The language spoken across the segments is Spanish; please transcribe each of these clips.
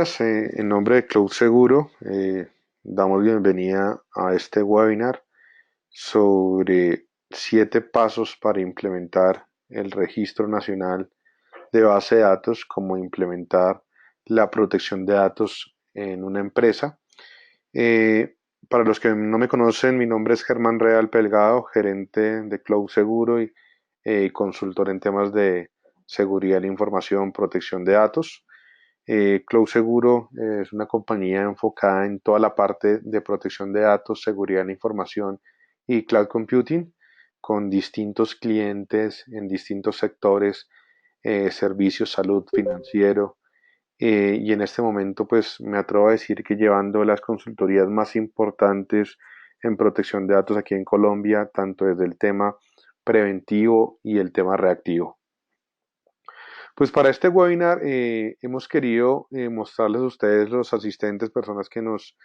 días, en nombre de Cloud Seguro, damos bienvenida a este webinar sobre 7 pasos para implementar el Registro Nacional de Base de Datos, como implementar la protección de datos en una empresa. Eh, para los que no me conocen, mi nombre es Germán Real Pelgado, gerente de Cloud Seguro y consultor en temas de seguridad de la información, protección de datos. Cloud Seguro es una compañía enfocada en toda la parte de protección de datos, seguridad de la información y cloud computing, con distintos clientes en distintos sectores, servicios, salud, financiero. Y en este momento, pues me atrevo a decir que llevando las consultorías más importantes en protección de datos aquí en Colombia, tanto desde el tema preventivo y el tema reactivo. Pues para este webinar hemos querido mostrarles a ustedes, los asistentes, personas que nos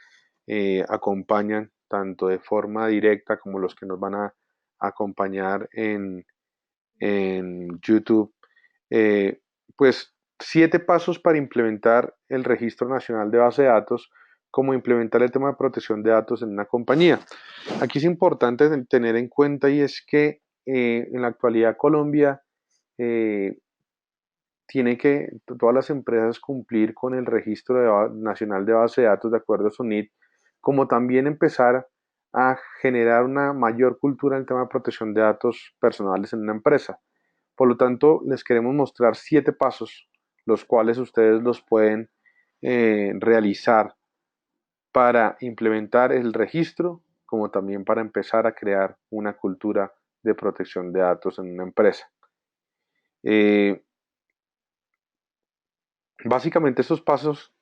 acompañan tanto de forma directa como los que nos van a acompañar en YouTube, eh, pues 7 pasos para implementar el Registro Nacional de Base de Datos, como implementar el tema de protección de datos en una compañía. Aquí es importante tener en cuenta y es que en la actualidad Colombia eh, tiene que todas las empresas cumplir con el registro nacional de base de datos de acuerdo a SUNIT, como también empezar a generar una mayor cultura en el tema de protección de datos personales en una empresa. Por lo tanto, les queremos mostrar 7 pasos, los cuales ustedes los pueden realizar para implementar el registro, como también para empezar a crear una cultura de protección de datos en una empresa. Eh, Básicamente estos pasos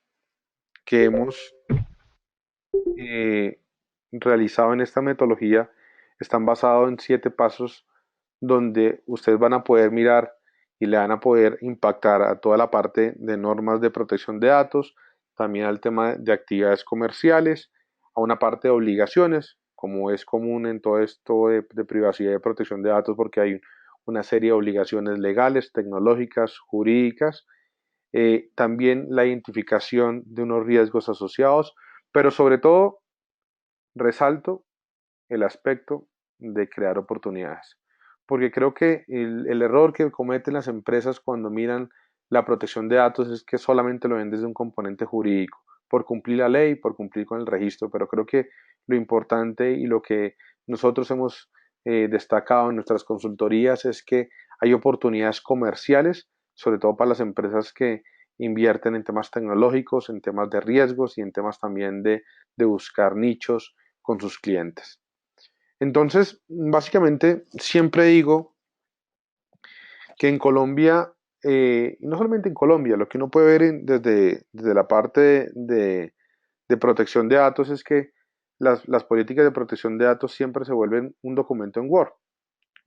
que hemos eh, realizado en esta metodología están basados en 7 pasos donde ustedes van a poder mirar y le van a poder impactar a toda la parte de normas de protección de datos, también al tema de actividades comerciales, a una parte de obligaciones, como es común en todo esto de privacidad y protección de datos, porque hay una serie de obligaciones legales, tecnológicas, jurídicas, también la identificación de unos riesgos asociados, pero sobre todo resalto el aspecto de crear oportunidades. Porque creo que el error que cometen las empresas cuando miran la protección de datos es que solamente lo ven desde un componente jurídico, por cumplir la ley, por cumplir con el registro, pero creo que lo importante y lo que nosotros hemos destacado en nuestras consultorías es que hay oportunidades comerciales, sobre todo para las empresas que invierten en temas tecnológicos, en temas de riesgos y en temas también de buscar nichos con sus clientes. Entonces, básicamente, siempre digo que en Colombia, y no solamente en Colombia, lo que uno puede ver desde la parte de protección de datos es que las políticas de protección de datos siempre se vuelven un documento en Word.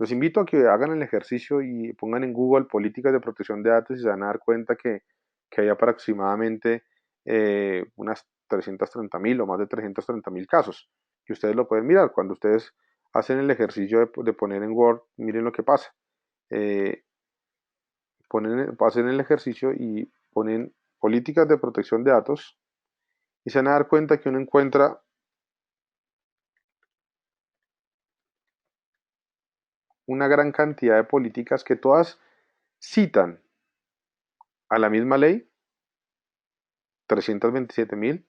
Los invito a que hagan el ejercicio y pongan en Google políticas de protección de datos y se van a dar cuenta que hay aproximadamente unas 330.000 o más de 330.000 casos. Y ustedes lo pueden mirar. Cuando ustedes hacen el ejercicio de poner en Word, miren lo que pasa. Eh, hacen el ejercicio y ponen políticas de protección de datos y se van a dar cuenta que uno encuentra una gran cantidad de políticas que todas citan a la misma ley, 327.000,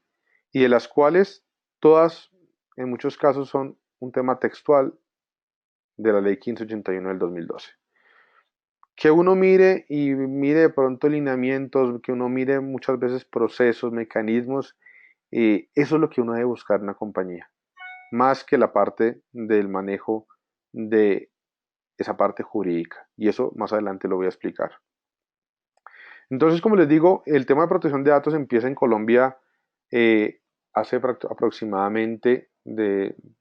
y de las cuales todas en muchos casos son un tema textual de la ley 1581 del 2012. Que uno mire y mire de pronto lineamientos, que uno mire muchas veces procesos, mecanismos, eso es lo que uno debe buscar en una compañía, más que la parte del manejo de esa parte jurídica. Y eso más adelante lo voy a explicar. Entonces, como les digo, el tema de protección de datos empieza en Colombia eh, hace aproximadamente,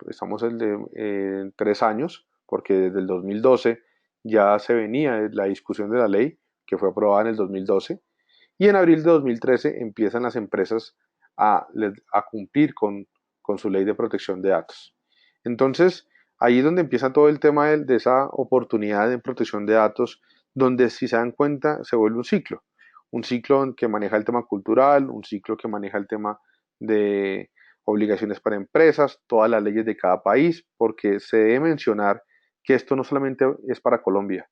estamos el de 3 años, porque desde el 2012 ya se venía la discusión de la ley, que fue aprobada en el 2012, y en abril de 2013 empiezan las empresas a cumplir con su ley de protección de datos. Entonces, ahí es donde empieza todo el tema de esa oportunidad de protección de datos, donde si se dan cuenta se vuelve un ciclo. un ciclo que maneja el tema cultural, un ciclo que maneja el tema de obligaciones para empresas, todas las leyes de cada país, porque se debe mencionar que esto no solamente es para Colombia,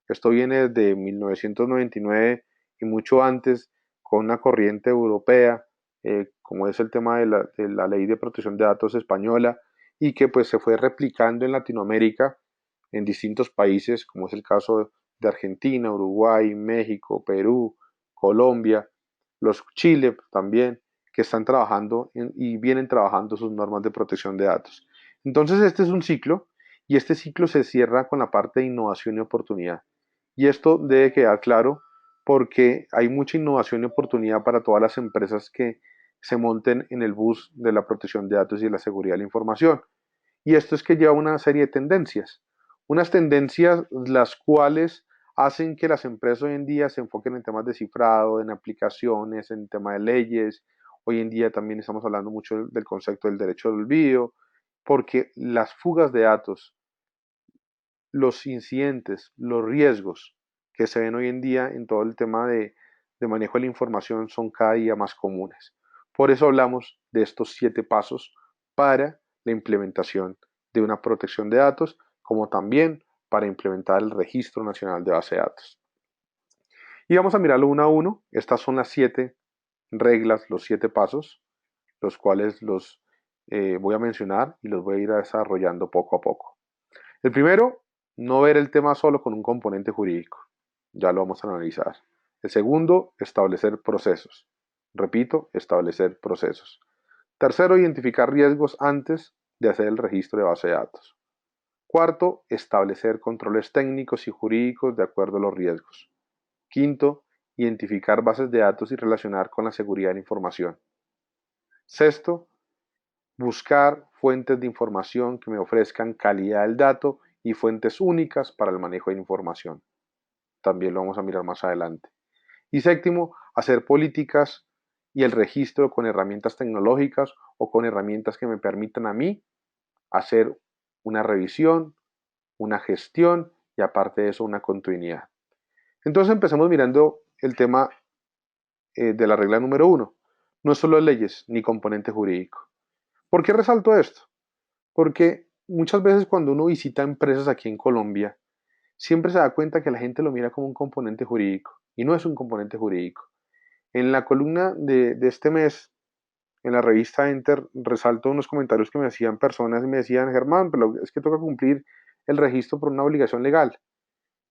esto viene desde 1999 y mucho antes con una corriente europea, como es el tema de la ley de protección de datos española, y que pues se fue replicando en Latinoamérica en distintos países, como es el caso de Argentina, Uruguay, México, Perú, Colombia, los Chile también, que están trabajando y vienen trabajando sus normas de protección de datos. Entonces este es un ciclo y este ciclo se cierra con la parte de innovación y oportunidad. Y esto debe quedar claro porque hay mucha innovación y oportunidad para todas las empresas que se monten en el bus de la protección de datos y de la seguridad de la información. Y esto es que lleva una serie de tendencias. Unas tendencias las cuales hacen que las empresas hoy en día se enfoquen en temas de cifrado, en aplicaciones, en temas de leyes. Hoy en día también estamos hablando mucho del concepto del derecho al olvido, porque las fugas de datos, los incidentes, los riesgos que se ven hoy en día en todo el tema de manejo de la información son cada día más comunes. Por eso hablamos de estos 7 pasos para la implementación de una protección de datos, como también para implementar el Registro Nacional de Base de Datos. Y vamos a mirarlo uno a uno. Estas son las 7 reglas, los 7 pasos, los cuales los voy a mencionar y los voy a ir desarrollando poco a poco. El primero, no ver el tema solo con un componente jurídico. Ya lo vamos a analizar. El segundo, establecer procesos. Repito, establecer procesos. Tercero, identificar riesgos antes de hacer el registro de base de datos. Cuarto, establecer controles técnicos y jurídicos de acuerdo a los riesgos. Quinto, identificar bases de datos y relacionar con la seguridad de la información. Sexto, buscar fuentes de información que me ofrezcan calidad del dato y fuentes únicas para el manejo de información. También lo vamos a mirar más adelante. Y séptimo, hacer políticas y el registro con herramientas tecnológicas o con herramientas que me permitan a mí hacer una revisión, una gestión y aparte de eso una continuidad. Entonces empezamos mirando el tema de la regla número 1. No es solo leyes ni componente jurídico. ¿Por qué resalto esto? Porque muchas veces cuando uno visita empresas aquí en Colombia, siempre se da cuenta que la gente lo mira como un componente jurídico y no es un componente jurídico. En la columna de este mes, en la revista Enter, resalto unos comentarios que me hacían personas y me decían, Germán, pero es que toca cumplir el registro por una obligación legal.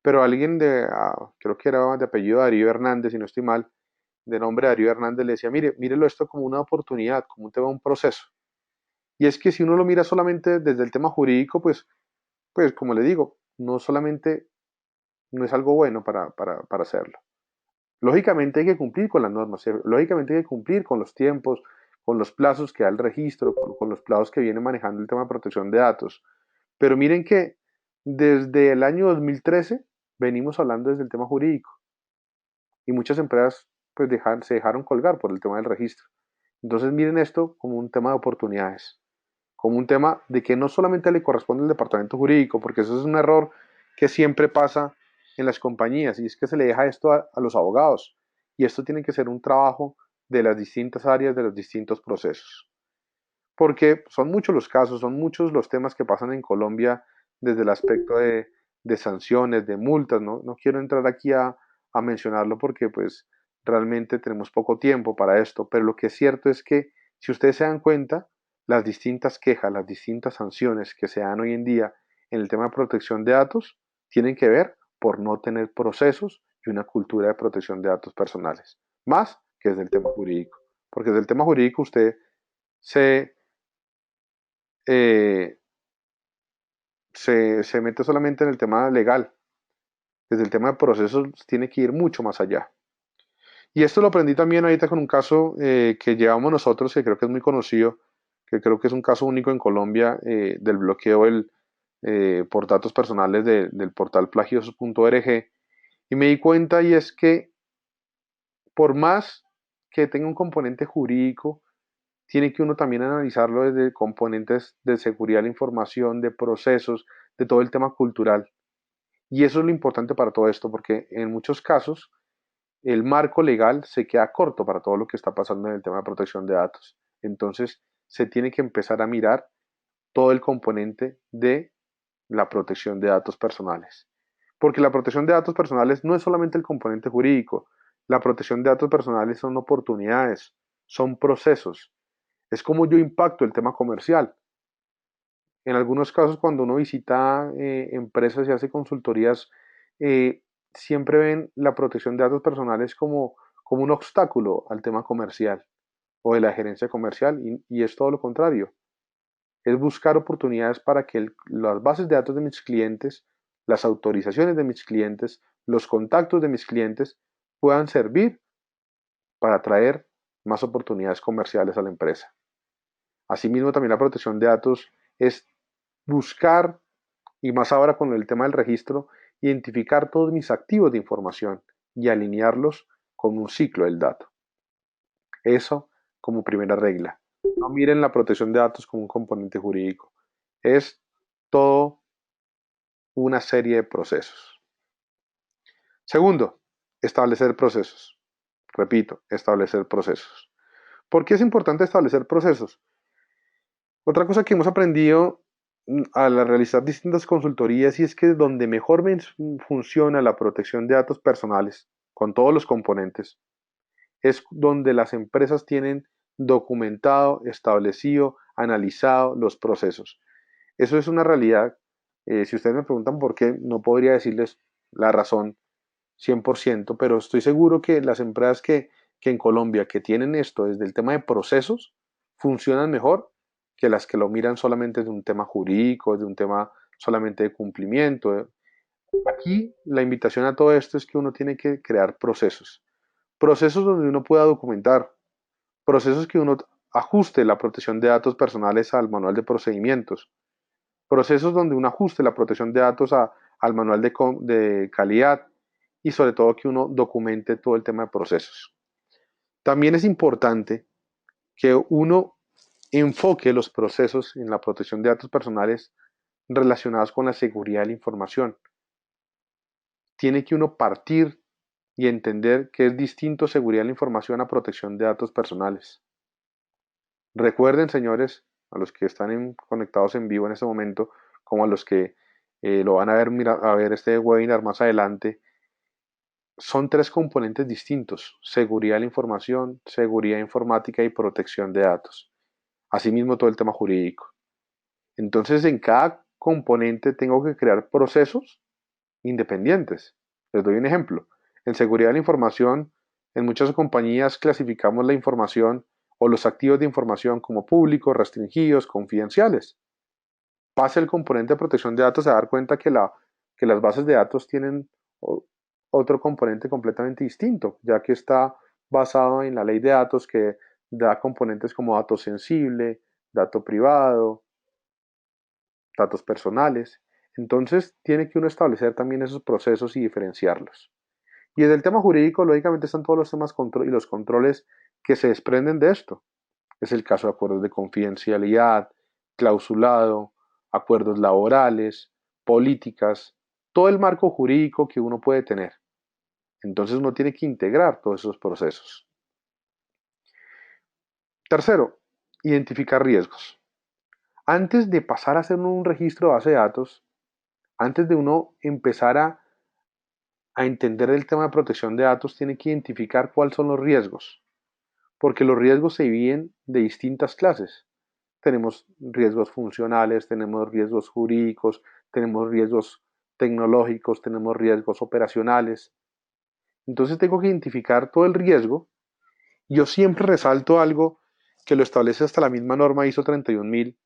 Pero alguien creo que era de apellido Darío Hernández, si no estoy mal, de nombre Darío Hernández, le decía, mírelo esto como una oportunidad, como un tema, un proceso. Y es que si uno lo mira solamente desde el tema jurídico, pues como le digo, no solamente no es algo bueno para hacerlo. Lógicamente hay que cumplir con las normas, lógicamente hay que cumplir con los tiempos, con los plazos que da el registro, con los plazos que viene manejando el tema de protección de datos. Pero miren que desde el año 2013 venimos hablando desde el tema jurídico y muchas empresas pues se dejaron colgar por el tema del registro. Entonces miren esto como un tema de oportunidades, como un tema de que no solamente le corresponde al departamento jurídico, porque eso es un error que siempre pasa en las compañías, y es que se le deja esto a los abogados, y esto tiene que ser un trabajo de las distintas áreas, de los distintos procesos, porque son muchos los casos, son muchos los temas que pasan en Colombia desde el aspecto de sanciones, de multas, no quiero entrar aquí a mencionarlo porque pues realmente tenemos poco tiempo para esto, pero lo que es cierto es que si ustedes se dan cuenta, las distintas quejas, las distintas sanciones que se dan hoy en día en el tema de protección de datos tienen que ver por no tener procesos y una cultura de protección de datos personales, más que desde el tema jurídico, porque desde el tema jurídico usted se eh, se mete solamente en el tema legal. Desde el tema de procesos tiene que ir mucho más allá. Y esto lo aprendí también ahorita con un caso que llevamos nosotros, que creo que es muy conocido, que creo que es un caso único en Colombia, del bloqueo por datos personales del portal plagiosos.org. Y me di cuenta y es que por más que tenga un componente jurídico, tiene que uno también analizarlo desde componentes de seguridad de la información, de procesos, de todo el tema cultural. Y eso es lo importante para todo esto, porque en muchos casos el marco legal se queda corto para todo lo que está pasando en el tema de protección de datos. Entonces, se tiene que empezar a mirar todo el componente de la protección de datos personales. Porque la protección de datos personales no es solamente el componente jurídico. La protección de datos personales son oportunidades, son procesos. Es como yo impacto el tema comercial. En algunos casos, cuando uno visita empresas y hace consultorías, eh, siempre ven la protección de datos personales como un obstáculo al tema comercial o de la gerencia comercial, y es todo lo contrario. Es buscar oportunidades para que las bases de datos de mis clientes, las autorizaciones de mis clientes, los contactos de mis clientes puedan servir para atraer más oportunidades comerciales a la empresa. Asimismo, también la protección de datos es buscar, y más ahora con el tema del registro, identificar todos mis activos de información y alinearlos con un ciclo del dato. Eso como primera regla. No miren la protección de datos como un componente jurídico. Es todo una serie de procesos. Segundo, establecer procesos. Repito, establecer procesos. ¿Por qué es importante establecer procesos? Otra cosa que hemos aprendido al realizar distintas consultorías, y es que donde mejor funciona la protección de datos personales, con todos los componentes, es donde las empresas tienen documentado, establecido, analizado los procesos. Eso es una realidad. Si ustedes me preguntan por qué, no podría decirles la razón 100%, pero estoy seguro que las empresas que en Colombia que tienen esto desde el tema de procesos funcionan mejor que las que lo miran solamente de un tema jurídico, de un tema solamente de cumplimiento. Aquí la invitación a todo esto es que uno tiene que crear procesos. Procesos donde uno pueda documentar, procesos que uno ajuste la protección de datos personales al manual de procedimientos, procesos donde uno ajuste la protección de datos al manual de calidad, y sobre todo que uno documente todo el tema de procesos. También es importante que uno enfoque los procesos en la protección de datos personales relacionados con la seguridad de la información. Tiene que uno partir y entender que es distinto seguridad de la información a protección de datos personales. Recuerden, señores, a los que están conectados en vivo en este momento, como a los que lo van a ver, a ver este webinar más adelante, son tres componentes distintos: seguridad de la información, seguridad informática y protección de datos. Asimismo, todo el tema jurídico. Entonces, en cada componente tengo que crear procesos independientes. Les doy un ejemplo. En seguridad de la información, en muchas compañías clasificamos la información o los activos de información como públicos, restringidos, confidenciales. Pase el componente de protección de datos a dar cuenta que las bases de datos tienen otro componente completamente distinto, ya que está basado en la ley de datos, que da componentes como dato sensible, dato privado, datos personales. Entonces tiene que uno establecer también esos procesos y diferenciarlos. Y desde el tema jurídico, lógicamente, están todos los temas y los controles que se desprenden de esto. Es el caso de acuerdos de confidencialidad, clausulado, acuerdos laborales, políticas, todo el marco jurídico que uno puede tener. Entonces uno tiene que integrar todos esos procesos. Tercero, identificar riesgos. Antes de pasar a hacer un registro de base de datos, antes de uno empezar a entender el tema de protección de datos, tiene que identificar cuáles son los riesgos, porque los riesgos se dividen de distintas clases. Tenemos riesgos funcionales, tenemos riesgos jurídicos, tenemos riesgos tecnológicos, tenemos riesgos operacionales. Entonces tengo que identificar todo el riesgo. Yo siempre resalto algo que lo establece hasta la misma norma ISO 31000,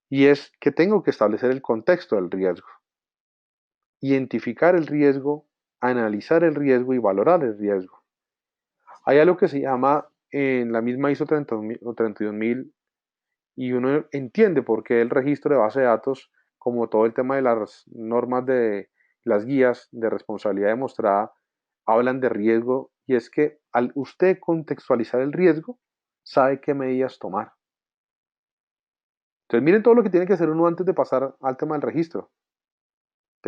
y es que tengo que establecer el contexto del riesgo, identificar el riesgo, analizar el riesgo y valorar el riesgo. Hay algo que se llama en la misma ISO 32000, y uno entiende por qué el registro de base de datos, como todo el tema de las normas de las guías de responsabilidad demostrada, hablan de riesgo, y es que al usted contextualizar el riesgo, sabe qué medidas tomar. Entonces miren todo lo que tiene que hacer uno antes de pasar al tema del registro.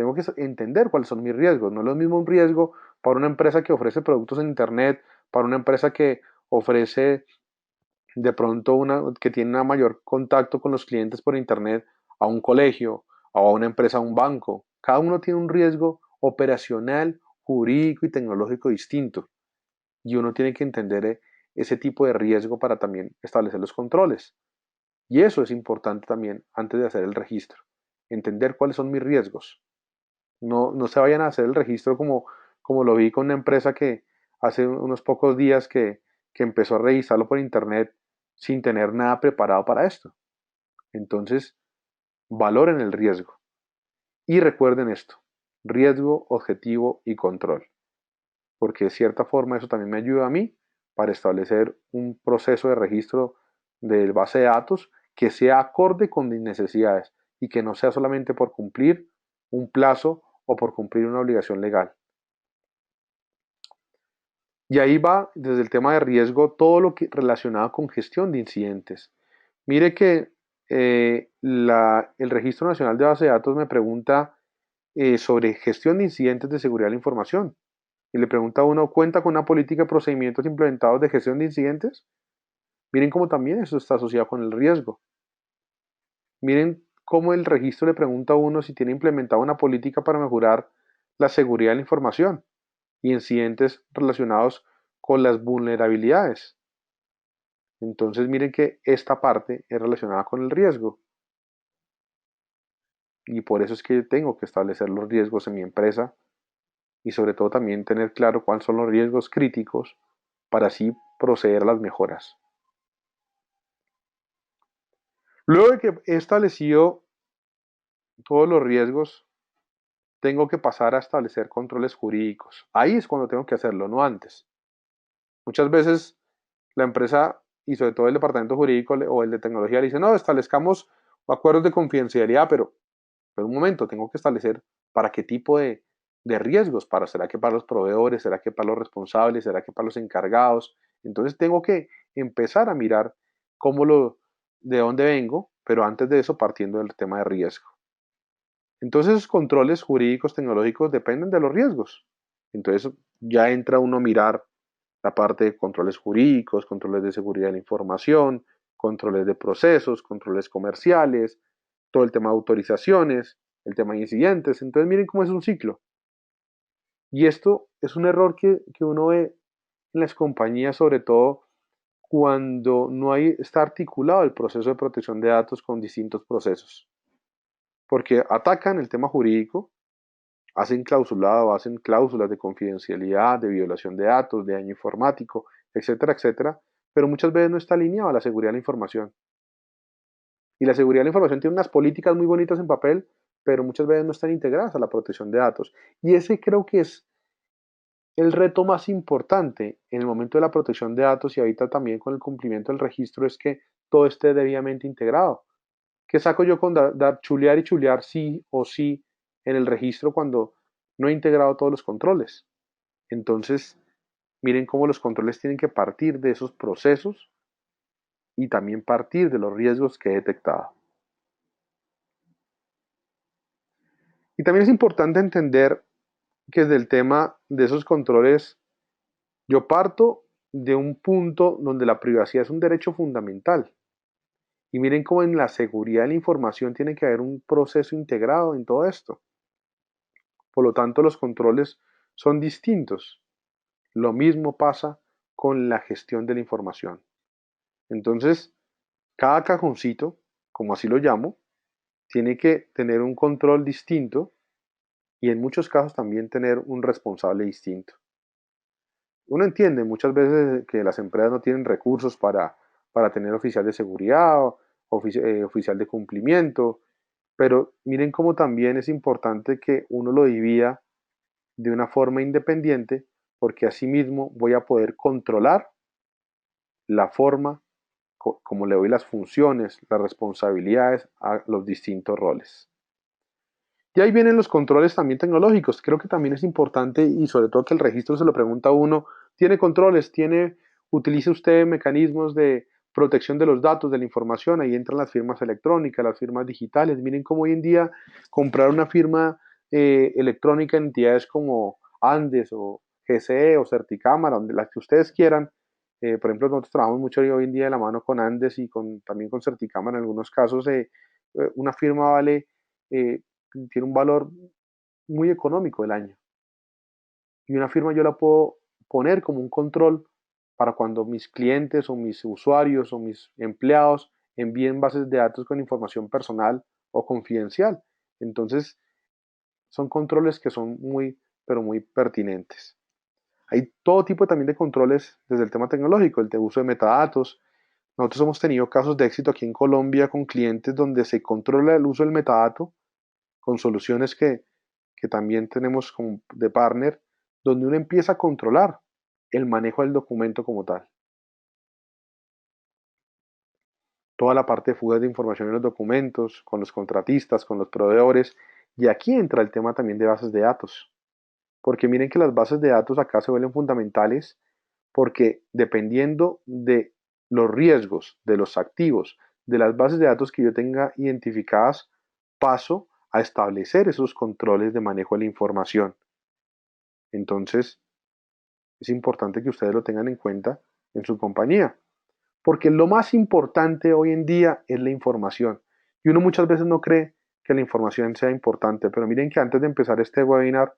Tengo que entender cuáles son mis riesgos. No es lo mismo un riesgo para una empresa que ofrece productos en Internet, para una empresa que ofrece de pronto que tiene un mayor contacto con los clientes por Internet, a un colegio, a una empresa, a un banco. Cada uno tiene un riesgo operacional, jurídico y tecnológico distinto. Y uno tiene que entender ese tipo de riesgo para también establecer los controles. Y eso es importante también antes de hacer el registro. Entender cuáles son mis riesgos. No se vayan a hacer el registro como lo vi con una empresa que hace unos pocos días que empezó a revisarlo por internet sin tener nada preparado para esto. Entonces, valoren el riesgo. Y recuerden esto, riesgo, objetivo y control. Porque de cierta forma eso también me ayuda a mí para establecer un proceso de registro de base de datos que sea acorde con mis necesidades y que no sea solamente por cumplir un plazo o por cumplir una obligación legal. Y ahí va desde el tema de riesgo todo lo que relacionado con gestión de incidentes. Mire que el Registro Nacional de Base de Datos me pregunta sobre gestión de incidentes de seguridad de la información. Y le pregunta a uno, ¿cuenta con una política de procedimientos implementados de gestión de incidentes? Miren cómo también eso está asociado con el riesgo. Miren cómo el registro le pregunta a uno si tiene implementada una política para mejorar la seguridad de la información y incidentes relacionados con las vulnerabilidades. Entonces miren que esta parte es relacionada con el riesgo y por eso es que tengo que establecer los riesgos en mi empresa y sobre todo también tener claro cuáles son los riesgos críticos para así proceder a las mejoras. Luego de que he establecido todos los riesgos, tengo que pasar a establecer controles jurídicos. Ahí es cuando tengo que hacerlo, no antes. Muchas veces la empresa y sobre todo el departamento jurídico o el de tecnología le dice, no, establezcamos acuerdos de confidencialidad, pero un momento, tengo que establecer para qué tipo de riesgos, ¿será que para los proveedores, será que para los responsables, será que para los encargados? Entonces tengo que empezar a mirar de dónde vengo, pero antes de eso partiendo del tema de riesgo. Entonces esos controles jurídicos tecnológicos dependen de los riesgos. Entonces ya entra uno a mirar la parte de controles jurídicos, controles de seguridad de la información, controles de procesos, controles comerciales, todo el tema de autorizaciones, el tema de incidentes. Entonces miren cómo es un ciclo. Y esto es un error que uno ve en las compañías, sobre todo cuando no está articulado el proceso de protección de datos con distintos procesos. Porque atacan el tema jurídico, hacen clausulado, hacen cláusulas de confidencialidad, de violación de datos, de daño informático, etcétera, etcétera, pero muchas veces no está alineado a la seguridad de la información. Y la seguridad de la información tiene unas políticas muy bonitas en papel, pero muchas veces no están integradas a la protección de datos. Y ese creo que es el reto más importante en el momento de la protección de datos y ahorita también con el cumplimiento del registro es que todo esté debidamente integrado. ¿Qué saco yo con dar chulear y chulear sí o sí en el registro cuando no he integrado todos los controles? Entonces, miren cómo los controles tienen que partir de esos procesos y también partir de los riesgos que he detectado. Y también es importante entender que desde el tema de esos controles, yo parto de un punto donde la privacidad es un derecho fundamental. Y miren cómo en la seguridad de la información tiene que haber un proceso integrado en todo esto. Por lo tanto, los controles son distintos. Lo mismo pasa con la gestión de la información. Entonces, cada cajoncito, como así lo llamo, tiene que tener un control distinto y en muchos casos también tener un responsable distinto. Uno entiende muchas veces que las empresas no tienen recursos para tener oficial de seguridad o oficial de cumplimiento, pero miren cómo también es importante que uno lo divida de una forma independiente porque asimismo voy a poder controlar la forma como le doy las funciones, las responsabilidades a los distintos roles. Y ahí vienen los controles también tecnológicos. Creo que también es importante y sobre todo que el registro se lo pregunta a uno, ¿tiene controles? ¿Utiliza usted mecanismos de protección de los datos, de la información? Ahí entran las firmas electrónicas, las firmas digitales. Miren cómo hoy en día comprar una firma electrónica en entidades como Andes o GCE o Certicámara, donde las que ustedes quieran. Por ejemplo, nosotros trabajamos mucho hoy en día de la mano con Andes y también con Certicámara. En algunos casos, una firma tiene un valor muy económico el año. Y una firma yo la puedo poner como un control para cuando mis clientes o mis usuarios o mis empleados envíen bases de datos con información personal o confidencial. Entonces, son controles que son muy, pero muy pertinentes. Hay todo tipo también de controles desde el tema tecnológico, el de uso de metadatos. Nosotros hemos tenido casos de éxito aquí en Colombia con clientes donde se controla el uso del metadato con soluciones que también tenemos como de partner, donde uno empieza a controlar el manejo del documento como tal. Toda la parte de fugas de información en los documentos, con los contratistas, con los proveedores. Y aquí entra el tema también de bases de datos. Porque miren que las bases de datos acá se vuelven fundamentales porque dependiendo de los riesgos, de los activos, de las bases de datos que yo tenga identificadas, paso a establecer esos controles de manejo de la información. Entonces, es importante que ustedes lo tengan en cuenta en su compañía, porque lo más importante hoy en día es la información. Y uno muchas veces no cree que la información sea importante, pero miren que antes de empezar este webinar,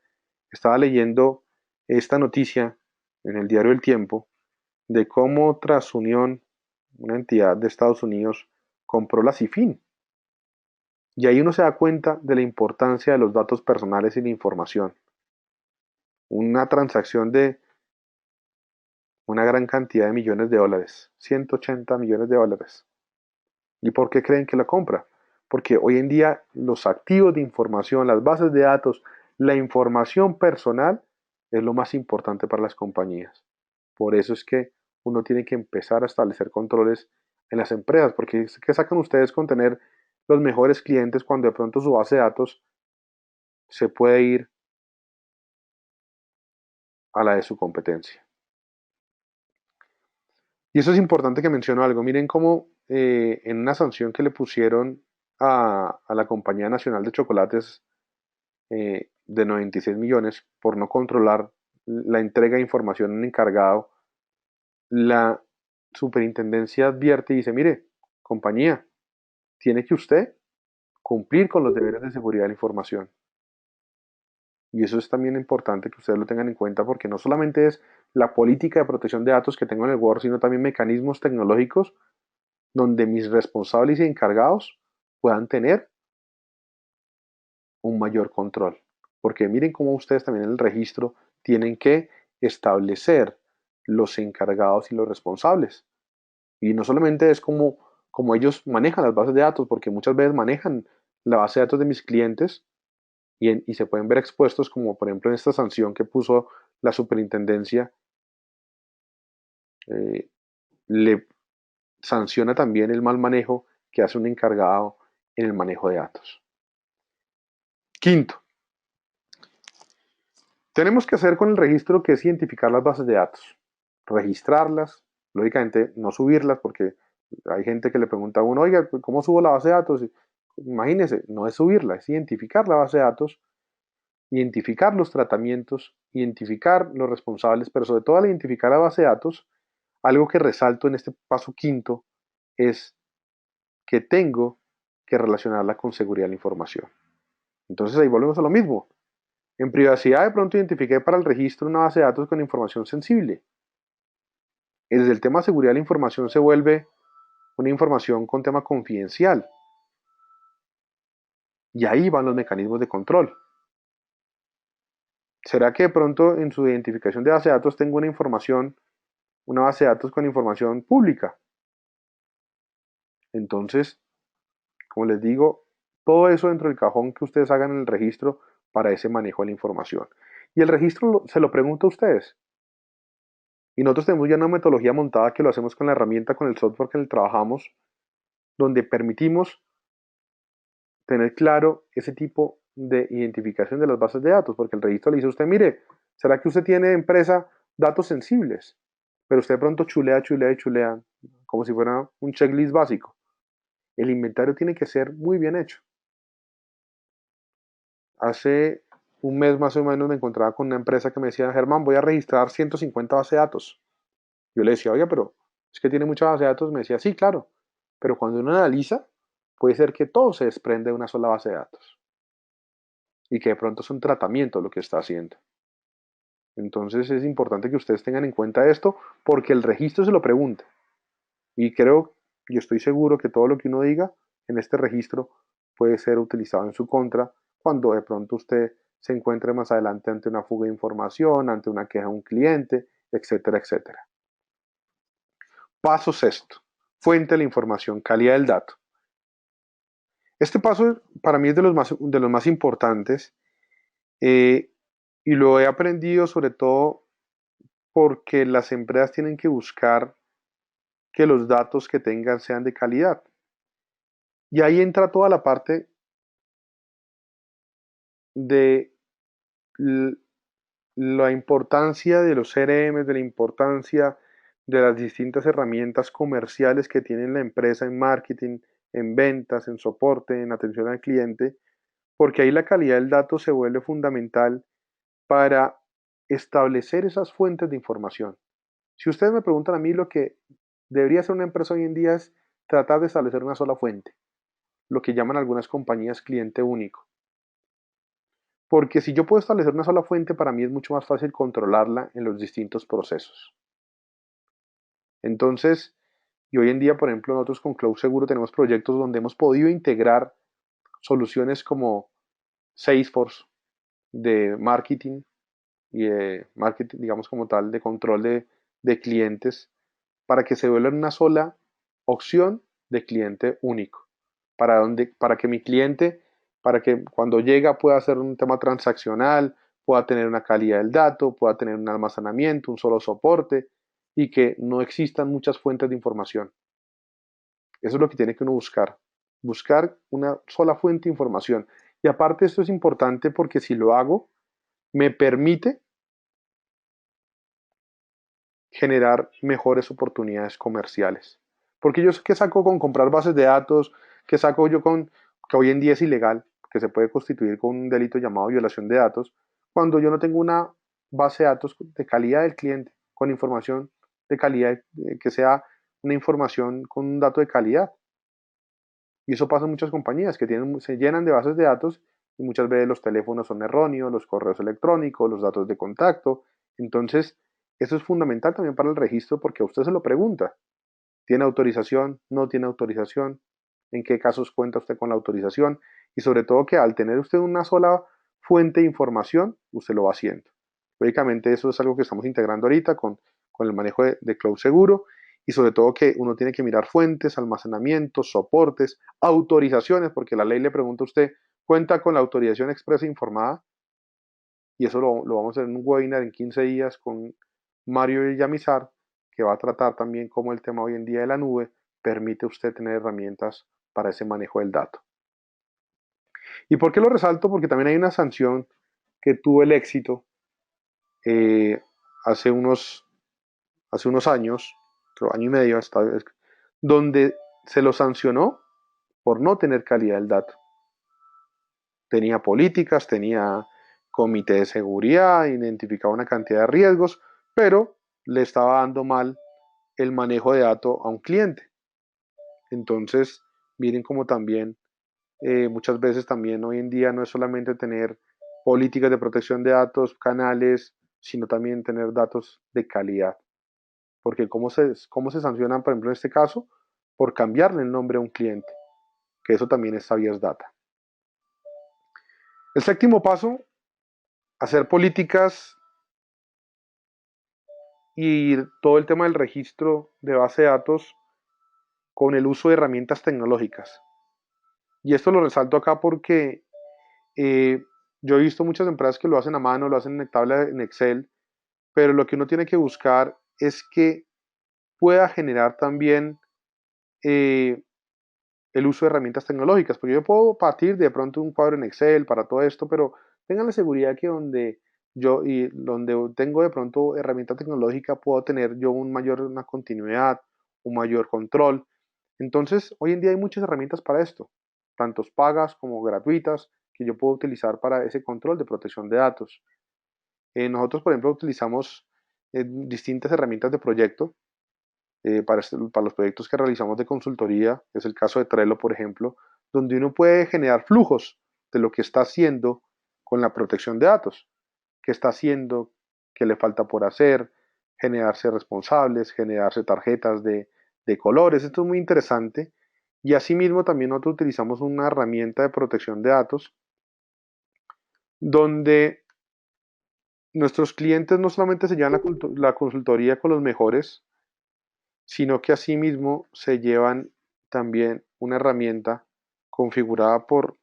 estaba leyendo esta noticia en el diario El Tiempo de cómo Transunión, una entidad de Estados Unidos, compró la Cifin. Y ahí uno se da cuenta de la importancia de los datos personales y la información. Una transacción de una gran cantidad de millones de dólares, 180 millones de dólares. ¿Y por qué creen que la compra? Porque hoy en día los activos de información, las bases de datos, la información personal es lo más importante para las compañías. Por eso es que uno tiene que empezar a establecer controles en las empresas, porque ¿qué sacan ustedes con tener los mejores clientes cuando de pronto su base de datos se puede ir a la de su competencia? Y eso es importante que menciono algo. Miren cómo en una sanción que le pusieron a la Compañía Nacional de Chocolates de 96 millones por no controlar la entrega de información en encargado, la superintendencia advierte y dice, mire, compañía, tiene que usted cumplir con los deberes de seguridad de la información. Y eso es también importante que ustedes lo tengan en cuenta porque no solamente es la política de protección de datos que tengo en el Word, sino también mecanismos tecnológicos donde mis responsables y encargados puedan tener un mayor control. Porque miren cómo ustedes también en el registro tienen que establecer los encargados y los responsables. Y no solamente es como ellos manejan las bases de datos, porque muchas veces manejan la base de datos de mis clientes y se pueden ver expuestos, como por ejemplo en esta sanción que puso la superintendencia, eh, le sanciona también el mal manejo que hace un encargado en el manejo de datos. Quinto, tenemos que hacer con el registro que es identificar las bases de datos, registrarlas, lógicamente no subirlas porque hay gente que le pregunta a uno, oiga, ¿cómo subo la base de datos? Imagínense, no es subirla, es identificar la base de datos, identificar los tratamientos, identificar los responsables, pero sobre todo al identificar la base de datos, algo que resalto en este paso quinto es que tengo que relacionarla con seguridad de la información. Entonces ahí volvemos a lo mismo. En privacidad de pronto identifiqué para el registro una base de datos con información sensible. Desde el tema de seguridad de la información se vuelve una información con tema confidencial. Y ahí van los mecanismos de control. ¿Será que de pronto en su identificación de base de datos tengo una base de datos con información pública? Entonces, como les digo, todo eso dentro del cajón que ustedes hagan en el registro para ese manejo de la información. Y el registro se lo pregunto a ustedes. Y nosotros tenemos ya una metodología montada que lo hacemos con la herramienta, con el software que trabajamos, donde permitimos tener claro ese tipo de identificación de las bases de datos, porque el registro le dice a usted, mire, ¿será que usted tiene empresa datos sensibles? Pero usted de pronto chulea, chulea y chulea, como si fuera un checklist básico. El inventario tiene que ser muy bien hecho. Hace un mes más o menos me encontraba con una empresa que me decía, Germán, voy a registrar 150 bases de datos. Yo le decía, oye, pero es que tiene mucha base de datos. Me decía, sí, claro, pero cuando uno analiza, puede ser que todo se desprende de una sola base de datos y que de pronto es un tratamiento lo que está haciendo. Entonces es importante que ustedes tengan en cuenta esto porque el registro se lo pregunta. Y creo y estoy seguro que todo lo que uno diga en este registro puede ser utilizado en su contra cuando de pronto usted se encuentre más adelante ante una fuga de información, ante una queja de un cliente, etcétera, etcétera. Paso sexto. Fuente de la información, calidad del dato. Este paso para mí es de los más importantes eh, y lo he aprendido sobre todo porque las empresas tienen que buscar que los datos que tengan sean de calidad. Y ahí entra toda la parte de la importancia de los CRM, de la importancia de las distintas herramientas comerciales que tiene la empresa en marketing, en ventas, en soporte, en atención al cliente, porque ahí la calidad del dato se vuelve fundamental para establecer esas fuentes de información. Si ustedes me preguntan a mí, lo que debería hacer una empresa hoy en día es tratar de establecer una sola fuente, lo que llaman algunas compañías cliente único. Porque si yo puedo establecer una sola fuente, para mí es mucho más fácil controlarla en los distintos procesos. Entonces, y hoy en día, por ejemplo, nosotros con Cloud Seguro tenemos proyectos donde hemos podido integrar soluciones como Salesforce de marketing y de marketing, digamos como tal, de control de clientes, para que se vuelvan una sola opción de cliente único, para que mi cliente, para que cuando llega pueda hacer un tema transaccional, pueda tener una calidad del dato, pueda tener un almacenamiento, un solo soporte y que no existan muchas fuentes de información. Eso es lo que tiene que uno buscar, buscar una sola fuente de información. Y aparte esto es importante porque si lo hago, me permite generar mejores oportunidades comerciales. Porque yo sé que saco con comprar bases de datos, que saco yo con, que hoy en día es ilegal, que se puede constituir con un delito llamado violación de datos, cuando yo no tengo una base de datos de calidad del cliente, con información de calidad, que sea una información con un dato de calidad. Y eso pasa en muchas compañías que tienen, se llenan de bases de datos y muchas veces los teléfonos son erróneos, los correos electrónicos, los datos de contacto. Entonces, eso es fundamental también para el registro porque a usted se lo pregunta. ¿Tiene autorización? ¿No tiene autorización? ¿En qué casos cuenta usted con la autorización? Y sobre todo que al tener usted una sola fuente de información, usted lo va haciendo. Lógicamente eso es algo que estamos integrando ahorita con el manejo de Cloud Seguro y sobre todo que uno tiene que mirar fuentes, almacenamientos, soportes, autorizaciones, porque la ley le pregunta a usted, ¿cuenta con la autorización expresa e informada? Y eso lo vamos a hacer en un webinar en 15 días con Mario Villamizar, que va a tratar también cómo el tema hoy en día de la nube permite a usted tener herramientas para ese manejo del dato. ¿Y por qué lo resalto? Porque también hay una sanción que tuvo el éxito eh, hace, unos, hace unos años, otro año y medio, donde se lo sancionó por no tener calidad del dato. Tenía políticas, tenía comité de seguridad, identificaba una cantidad de riesgos, pero le estaba dando mal el manejo de datos a un cliente. Entonces, miren como también muchas veces también hoy en día no es solamente tener políticas de protección de datos, canales, sino también tener datos de calidad. Porque cómo se sancionan, por ejemplo, en este caso, por cambiarle el nombre a un cliente, que eso también es Sabias Data. El séptimo paso, hacer políticas y todo el tema del registro de base de datos con el uso de herramientas tecnológicas. Y esto lo resalto acá porque eh, yo he visto muchas empresas que lo hacen a mano, lo hacen en tabla en Excel, pero lo que uno tiene que buscar es que pueda generar también eh, el uso de herramientas tecnológicas, porque yo puedo partir de pronto un cuadro en Excel para todo esto, pero tengan la seguridad que donde tengo de pronto herramienta tecnológica puedo tener yo una continuidad, un mayor control. Entonces, hoy en día hay muchas herramientas para esto, tanto pagas como gratuitas, que yo puedo utilizar para ese control de protección de datos. Nosotros, por ejemplo, utilizamos distintas herramientas de proyecto para los proyectos que realizamos de consultoría. Es el caso de Trello, por ejemplo, donde uno puede generar flujos de lo que está haciendo con la protección de datos, qué está haciendo, qué le falta por hacer, generarse responsables, generarse tarjetas de colores. Esto es muy interesante. Y asimismo también nosotros utilizamos una herramienta de protección de datos donde nuestros clientes no solamente se llevan la consultoría con los mejores, sino que asimismo se llevan también una herramienta configurada por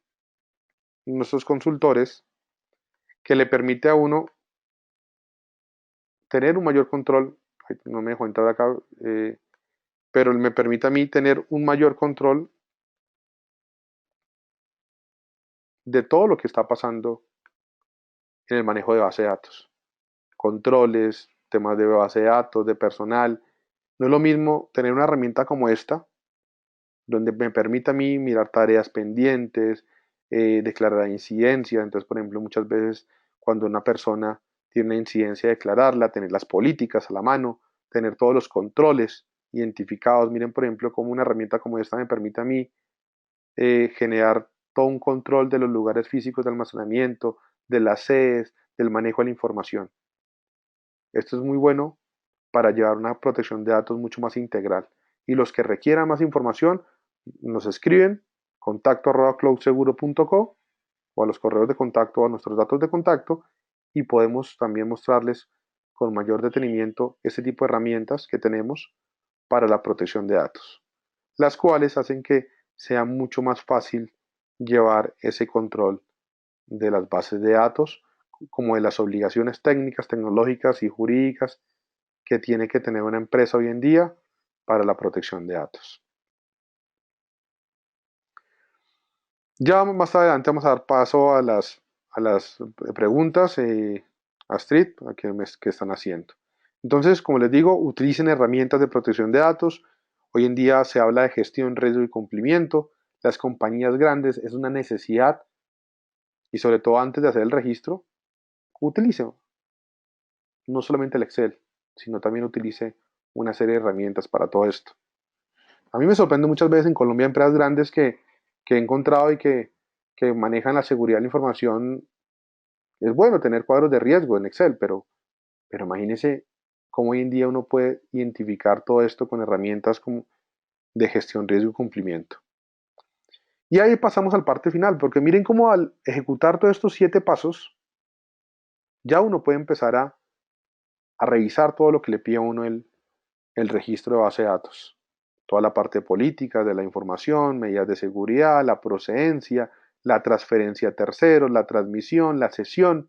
nuestros consultores que le permite a uno tener un mayor control. No me dejo entrar acá, pero me permite a mí tener un mayor control de todo lo que está pasando en el manejo de base de datos. Controles, temas de base de datos, de personal. No es lo mismo tener una herramienta como esta, donde me permite a mí mirar tareas pendientes, declarar incidencias. Entonces, por ejemplo, muchas veces cuando una persona tiene una incidencia, declararla, tener las políticas a la mano, tener todos los controles identificados. Miren, por ejemplo, cómo una herramienta como esta me permite a mí generar todo un control de los lugares físicos de almacenamiento, de las sedes, del manejo de la información. Esto es muy bueno para llevar una protección de datos mucho más integral. Y los que requieran más información nos escriben contacto@cloudseguro.co o a los correos de contacto o a nuestros datos de contacto y podemos también mostrarles con mayor detenimiento este tipo de herramientas que tenemos para la protección de datos, las cuales hacen que sea mucho más fácil llevar ese control de las bases de datos, como de las obligaciones técnicas, tecnológicas y jurídicas que tiene que tener una empresa hoy en día para la protección de datos. Ya más adelante vamos a dar paso a las preguntas, Astrid, que están haciendo. Entonces, como les digo, utilicen herramientas de protección de datos. Hoy en día se habla de gestión, riesgo y cumplimiento. Las compañías grandes es una necesidad y sobre todo antes de hacer el registro, utilicen no solamente el Excel, sino también utilice una serie de herramientas para todo esto. A mí me sorprende muchas veces en Colombia empresas grandes que he encontrado y que manejan la seguridad de la información. Es bueno tener cuadros de riesgo en Excel, pero imagínese cómo hoy en día uno puede identificar todo esto con herramientas como de gestión, riesgo y cumplimiento. Y ahí pasamos al parte final, porque miren cómo al ejecutar todos estos 7 pasos, ya uno puede empezar a revisar todo lo que le pide a uno el registro de base de datos. Toda la parte política de la información, medidas de seguridad, la procedencia, la transferencia a terceros, la transmisión, la cesión.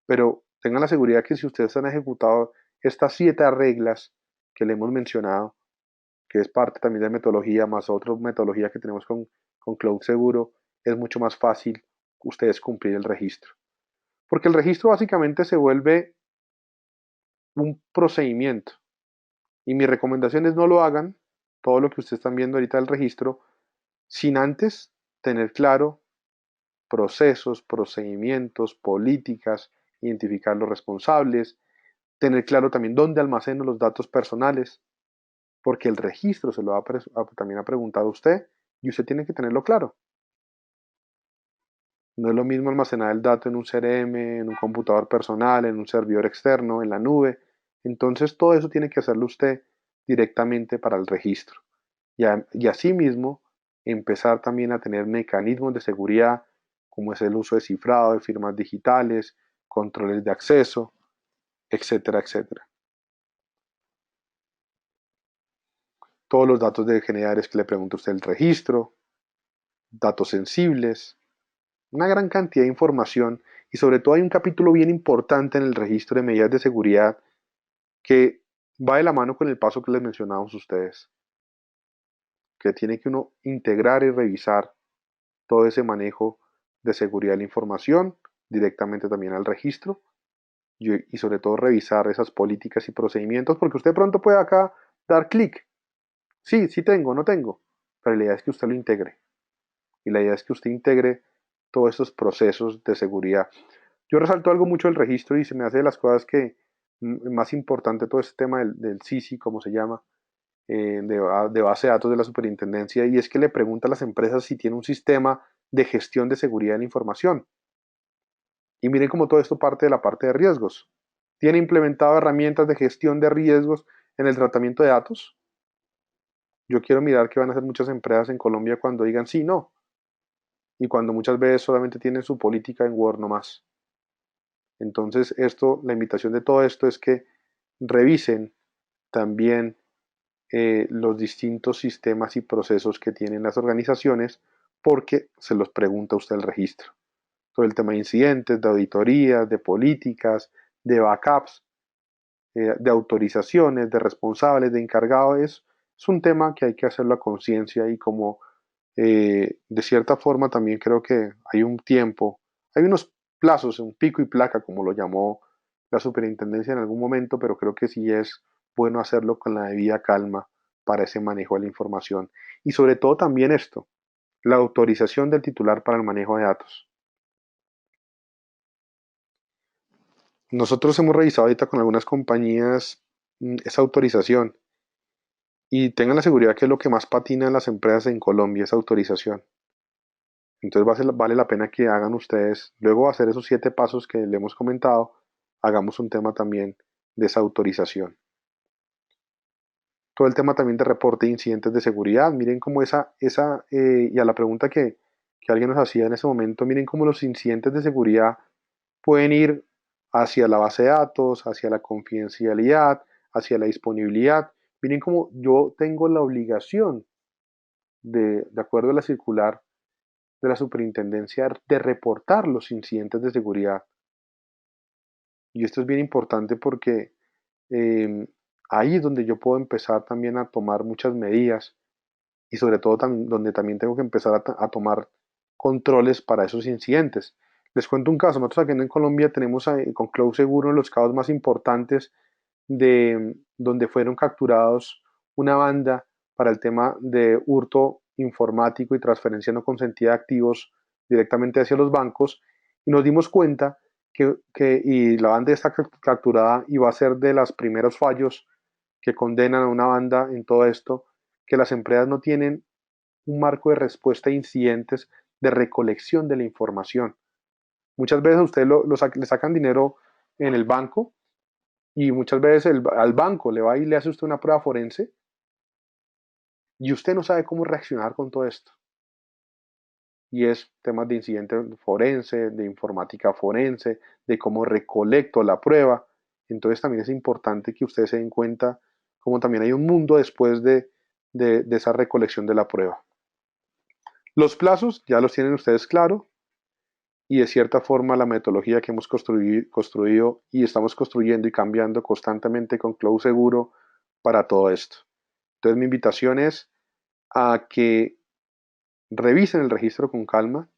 Pero tengan la seguridad que si ustedes han ejecutado estas 7 reglas que le hemos mencionado, que es parte también de metodología, más otra metodología que tenemos con Cloud Seguro, es mucho más fácil ustedes cumplir el registro. Porque el registro básicamente se vuelve un procedimiento. Y mi recomendación es no lo hagan, todo lo que ustedes están viendo ahorita del registro, sin antes tener claro procesos, procedimientos, políticas, identificar los responsables, tener claro también dónde almaceno los datos personales, porque el registro se lo va también a preguntar a usted y usted tiene que tenerlo claro. No es lo mismo almacenar el dato en un CRM, en un computador personal, en un servidor externo, en la nube. Entonces todo eso tiene que hacerlo usted directamente para el registro. Y asimismo empezar también a tener mecanismos de seguridad como es el uso de cifrado, de firmas digitales, controles de acceso, etcétera, etcétera. Todos los datos de generadores que le pregunta usted el registro, datos sensibles, una gran cantidad de información y sobre todo hay un capítulo bien importante en el registro de medidas de seguridad que va de la mano con el paso que les mencionamos a ustedes, que tiene que uno integrar y revisar todo ese manejo de seguridad de la información directamente también al registro y sobre todo revisar esas políticas y procedimientos porque usted pronto puede acá dar clic, sí, sí tengo, no tengo, pero la idea es que usted lo integre y la idea es que usted integre todos estos procesos de seguridad. Yo resalto algo mucho del registro y se me hace de las cosas que más importante todo este tema del SISI, como se llama, de base de datos de la superintendencia, y es que le pregunta a las empresas si tiene un sistema de gestión de seguridad de la información. Y miren cómo todo esto parte de la parte de riesgos. ¿Tiene implementado herramientas de gestión de riesgos en el tratamiento de datos? Yo quiero mirar qué van a hacer muchas empresas en Colombia cuando digan sí, no, y cuando muchas veces solamente tienen su política en Word nomás. Entonces, la invitación de todo esto es que revisen también los distintos sistemas y procesos que tienen las organizaciones, porque se los pregunta usted el registro. Todo el tema de incidentes, de auditorías, de políticas, de backups, de autorizaciones, de responsables, de encargados, es un tema que hay que hacerlo a conciencia y como de cierta forma también creo que hay un tiempo, hay unos plazos, un pico y placa, como lo llamó la superintendencia en algún momento, pero creo que sí es bueno hacerlo con la debida calma para ese manejo de la información. Y sobre todo también esto, la autorización del titular para el manejo de datos. Nosotros hemos revisado ahorita con algunas compañías esa autorización y tengan la seguridad que es lo que más patina en las empresas en Colombia, esa autorización. Entonces vale la pena que hagan ustedes, luego de hacer esos 7 pasos que le hemos comentado, hagamos un tema también de esa autorización. Todo el tema también de reporte de incidentes de seguridad, miren cómo y a la pregunta que alguien nos hacía en ese momento, miren cómo los incidentes de seguridad pueden ir hacia la base de datos, hacia la confidencialidad, hacia la disponibilidad. Miren cómo yo tengo la obligación de acuerdo a la circular de la superintendencia, de reportar los incidentes de seguridad. Y esto es bien importante porque eh, ahí es donde yo puedo empezar también a tomar muchas medidas y sobre todo donde también tengo que empezar a tomar controles para esos incidentes. Les cuento un caso, nosotros aquí en Colombia tenemos con Cloud Seguro uno de los casos más importantes de donde fueron capturados una banda para el tema de hurto informático y transferencia no consentida de activos directamente hacia los bancos y nos dimos cuenta y la banda está capturada y va a ser de los primeros fallos que condenan a una banda en todo esto, que las empresas no tienen un marco de respuesta a incidentes de recolección de la información. Muchas veces a usted le sacan dinero en el banco y muchas veces al banco le va y le hace usted una prueba forense y usted no sabe cómo reaccionar con todo esto. Y es temas de incidente forense, de informática forense, de cómo recolecto la prueba. Entonces también es importante que ustedes se den cuenta cómo también hay un mundo después de esa recolección de la prueba. Los plazos ya los tienen ustedes claro y de cierta forma la metodología que hemos construido y estamos construyendo y cambiando constantemente con Cloud Seguro para todo esto. Entonces mi invitación es a que revisen el registro con calma,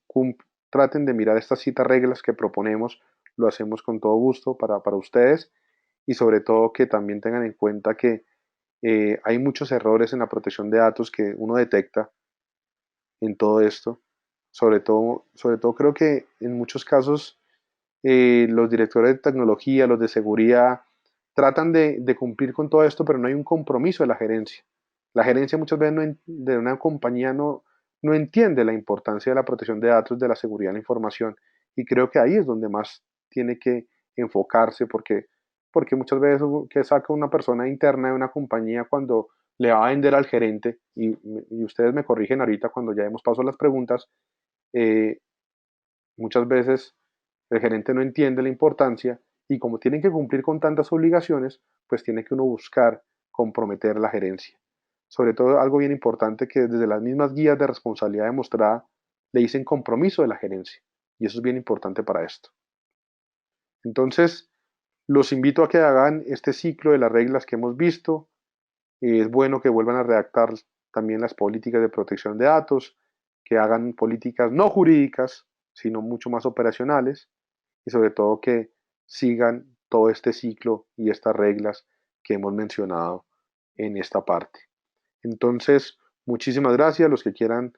traten de mirar estas 7 reglas que proponemos, lo hacemos con todo gusto para ustedes y sobre todo que también tengan en cuenta que hay muchos errores en la protección de datos que uno detecta en todo esto. Sobre todo creo que en muchos casos los directores de tecnología, los de seguridad, tratan de cumplir con todo esto, pero no hay un compromiso de la gerencia. La gerencia muchas veces de una compañía no entiende la importancia de la protección de datos, de la seguridad de la información, y creo que ahí es donde más tiene que enfocarse, porque muchas veces que saca una persona interna de una compañía cuando le va a vender al gerente, y ustedes me corrigen ahorita cuando ya hemos pasado las preguntas, eh, muchas veces el gerente no entiende la importancia y como tienen que cumplir con tantas obligaciones, pues tiene que uno buscar comprometer a la gerencia. Sobre todo algo bien importante que desde las mismas guías de responsabilidad demostrada le dicen compromiso de la gerencia y eso es bien importante para esto. Entonces, los invito a que hagan este ciclo de las reglas que hemos visto. Es bueno que vuelvan a redactar también las políticas de protección de datos, que hagan políticas no jurídicas, sino mucho más operacionales y sobre todo que sigan todo este ciclo y estas reglas que hemos mencionado en esta parte. Entonces, muchísimas gracias. Los que quieran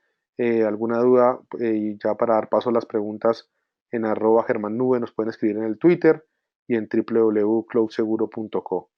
alguna duda, y ya para dar paso a las preguntas, en @germannube nos pueden escribir en el Twitter y en www.cloudseguro.co.